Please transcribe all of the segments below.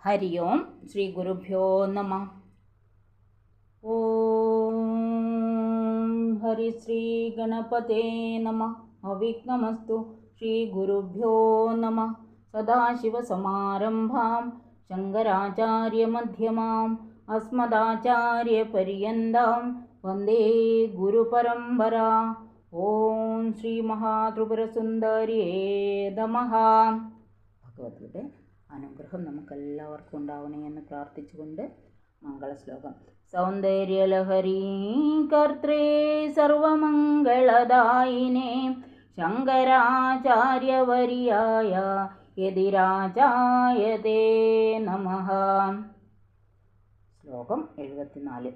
ഹരി ഓം ശ്രീ ഗുരുഭ്യോ നമ. ഓം ഹരി ശ്രീ ഗണപതേ നമ. അവിഘ്നമസ്തു. ശ്രീ ഗുരുഭ്യോ നമ. സദാശിവസമാരംഭാം ശങ്കരാചാര്യമധ്യമാം അസ്മദാചാര്യപര്യന്താം വന്ദേ ഗുരുപരമ്പരാ. ഓം ശ്രീ മഹാത്രിപുരസുന്ദരിയേ നമഃ. ഭഗവതിയുടെ അനുഗ്രഹം നമുക്കെല്ലാവർക്കും ഉണ്ടാവണേ എന്ന് പ്രാർത്ഥിച്ചുകൊണ്ട് മംഗളശ്ലോകം. സൗന്ദര്യലഹരീ കർത്രേ സർവമംഗളദായിനേ ശങ്കരാചാര്യവര്യായ യതിരാജായ തേ നമഃ. ശ്ലോകം 74.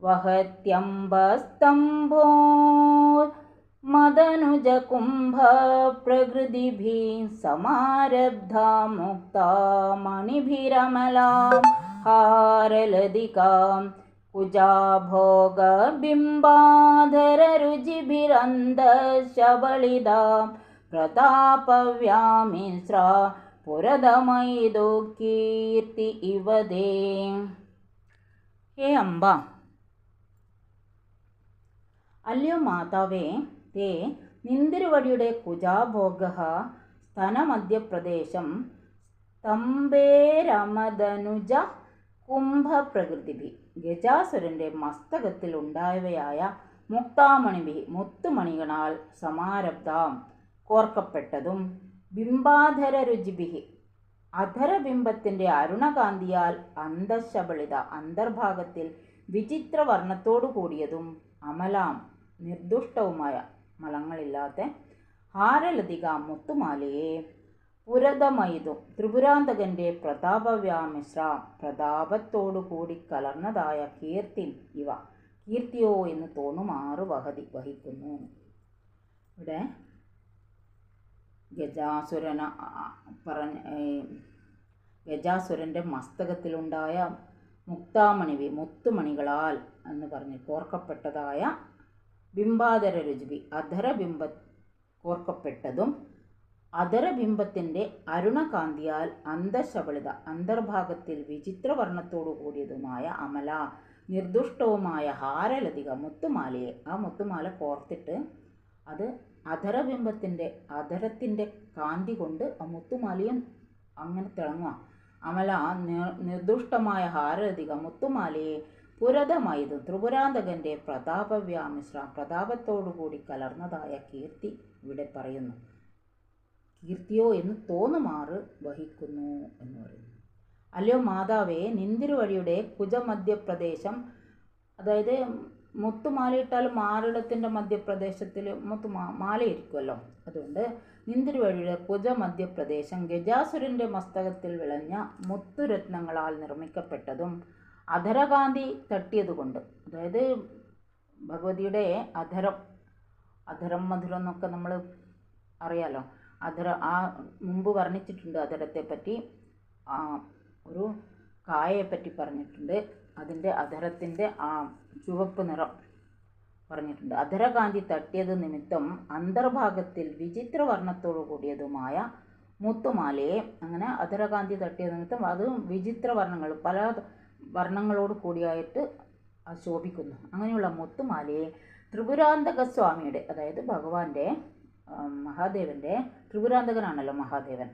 വഹത്യംബസ്തംഭോ മദനുജകുംഭ പ്രകൃതിഭിः സമാരബ്ധാ മുക്താ മണിഭിരമലാം ഹാരലതികാം കുജാഭോഗബിംബാധരരുചിഭിരന്തശബളിതാം പ്രതാപവ്യാമിശ്രാ പുരതമയിതു കീർത്തി ഇവദേ. ഹേ അംബ, അല്ലയോ മാതാവേ, തേ നിന്തിരുവടിയുടെ കുജാഭോഗ സ്തനമധ്യപ്രദേശം സ്തംഭേരമദനുജ കുംഭപ്രകൃതിഭി ഗജാസുരൻ്റെ മസ്തകത്തിൽ ഉണ്ടായവയായ മുക്താമണിഭി മുത്തുമണികളാൽ സമാരബ്ധാം കോർക്കപ്പെട്ടതും ബിംബാധരരുചിഭി അധരബിംബത്തിൻ്റെ അരുണകാന്തിയാൽ അന്തശബളിത അന്തർഭാഗത്തിൽ വിചിത്രവർണ്ണത്തോടു കൂടിയതും അമലാം നിർദുഷ്ടവുമായ മലങ്ങളില്ലാത്ത ഹാരലതിക മുത്തുമാലയെ പുരതമയിതും ത്രിപുരാന്തകൻ്റെ പ്രതാപവ്യാമിശ്ര പ്രതാപത്തോടു കൂടി കലർന്നതായ കീർത്തി ഇവ കീർത്തിയോ എന്ന് തോന്നുമാറ് വഹിക്കുന്നു. ഇവിടെ ഗജാസുരൻ്റെ മസ്തകത്തിലുണ്ടായ മുക്താമണിവി മുത്തുമണികളാൽ എന്ന് പറഞ്ഞ് കോർക്കപ്പെട്ടതായ ബിംബാധര രുചിവി അധരബിംബ കോർക്കപ്പെട്ടതും അധരബിംബത്തിൻ്റെ അരുണകാന്തിയാൽ അന്തശബളിത അന്തർഭാഗത്തിൽ വിചിത്രവർണ്ണത്തോടു കൂടിയതുമായ അമല നിർദുഷ്ടവുമായ ഹാരലതിക മുത്തുമാലയെ ആ മുത്തുമാല കോർത്തിട്ട് അത് അധരത്തിൻ്റെ കാന്തി കൊണ്ട് ആ മുത്തുമാലയും അങ്ങനെ തിളങ്ങുക. അമല നിർദുഷ്ടമായ ഹാരലതിക മുത്തുമാലയെ പുരതമയിതു ത്രിപുരാന്തകൻ്റെ പ്രതാപവ്യാമിശ്ര പ്രതാപത്തോടുകൂടി കലർന്നതായ കീർത്തി ഇവിടെ പറയുന്നു. കീർത്തിയോ എന്ന് തോന്നുമാറ് വഹിക്കുന്നു എന്ന് പറയുന്നു. അല്ലയോ മാതാവേ, നിന്തിരുവടിയുടെ കുജമധ്യപ്രദേശം, അതായത് മുത്തുമാലയിട്ടാൽ മാറിടത്തിൻ്റെ മധ്യപ്രദേശത്തിൽ മാലയിരിക്കുമല്ലോ, അതുകൊണ്ട് നിന്തിരുവഴിയുടെ കുജമധ്യപ്രദേശം ഗജാസുരൻ്റെ മസ്തകത്തിൽ വിളഞ്ഞ മുത്തുരത്നങ്ങളാൽ നിർമ്മിക്കപ്പെട്ടതും അധരകാന്തി തട്ടിയതുകൊണ്ട്, അതായത് ഭഗവതിയുടെ അധരം മധുരം എന്നൊക്കെ നമ്മൾ അറിയാലോ. ആ മുമ്പ് വർണ്ണിച്ചിട്ടുണ്ട് അധരത്തെ പറ്റി, ഒരു കായയെപ്പറ്റി പറഞ്ഞിട്ടുണ്ട്, അതിൻ്റെ അധരത്തിൻ്റെ ആ ചുവപ്പ് നിറം പറഞ്ഞിട്ടുണ്ട്. അധരകാന്തി തട്ടിയത് നിമിത്തം അന്തർഭാഗത്തിൽ വിചിത്രവർണ്ണത്തോടു കൂടിയതുമായ മുത്തുമാലയെ, അങ്ങനെ അധരകാന്തി തട്ടിയത് നിമിത്തം അത് വിചിത്രവർണ്ണങ്ങൾ പല വർണ്ണങ്ങളോട് കൂടിയായിട്ട് ശോഭിക്കുന്നു. അങ്ങനെയുള്ള മുത്തുമാലയെ ത്രിപുരാന്തക സ്വാമിയുടെ, അതായത് ഭഗവാന്റെ മഹാദേവൻ്റെ, ത്രിപുരാന്തകനാണല്ലോ മഹാദേവൻ,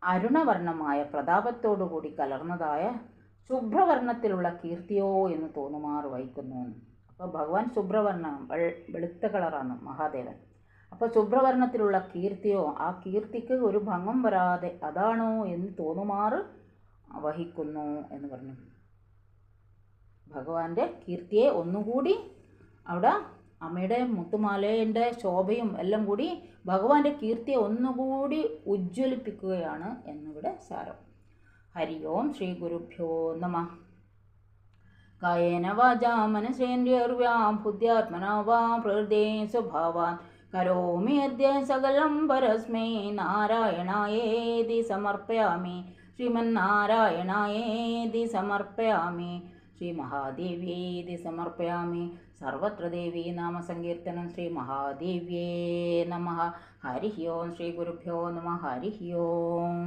അരുണവർണ്ണമായ പ്രതാപത്തോടുകൂടി കലർന്നതായ ശുഭ്രവർണ്ണത്തിലുള്ള കീർത്തിയോ എന്ന് തോന്നുമാറ് വഹിക്കുന്നു. അപ്പോൾ ഭഗവാൻ ശുഭ്രവർണ്ണം, വെളുത്ത കളറാണ് മഹാദേവൻ. അപ്പോൾ ശുഭ്രവർണ്ണത്തിലുള്ള കീർത്തിയോ, ആ കീർത്തിക്ക് ഒരു ഭംഗം വരാതെ അതാണോ എന്ന് തോന്നുമാറ് വഹിക്കുന്നു എന്ന് പറഞ്ഞു. ഭഗവാന്റെ കീർത്തിയെ ഒന്നുകൂടി അവിടെ അമ്മയുടെ മുത്തുമാലേൻ്റെ ശോഭയും എല്ലാം കൂടി ഭഗവാന്റെ കീർത്തിയെ ഒന്നുകൂടി ഉജ്ജ്വലിപ്പിക്കുകയാണ് എന്നിവിടെ സാരം. ഹരി ഓം ശ്രീ ഗുരുഭ്യോ നമ. കായേന വാചാ മനസേന്ദ്രിയർവാ ബുദ്ധ്യാത്മനാ വാ പ്രകൃതേ സ്വഭാവാൻ കരോമി അദ്യ സകലം പരസ്മൈ നാരായണായേതി സമർപ്പയാമി. ശ്രീമന്നാരായണായേതി സമർപ്പയാമി. ശ്രീ മഹാദേവ്യേതി സമർപ്പയാമി. സർവത്ര ദേവീ നാമസങ്കീർത്തനം. ശ്രീ മഹാദേവ്യേ നമഃ. ഹരി ഓം ശ്രീ ഗുരുഭ്യോ നമഃ. ഹരി ഓം.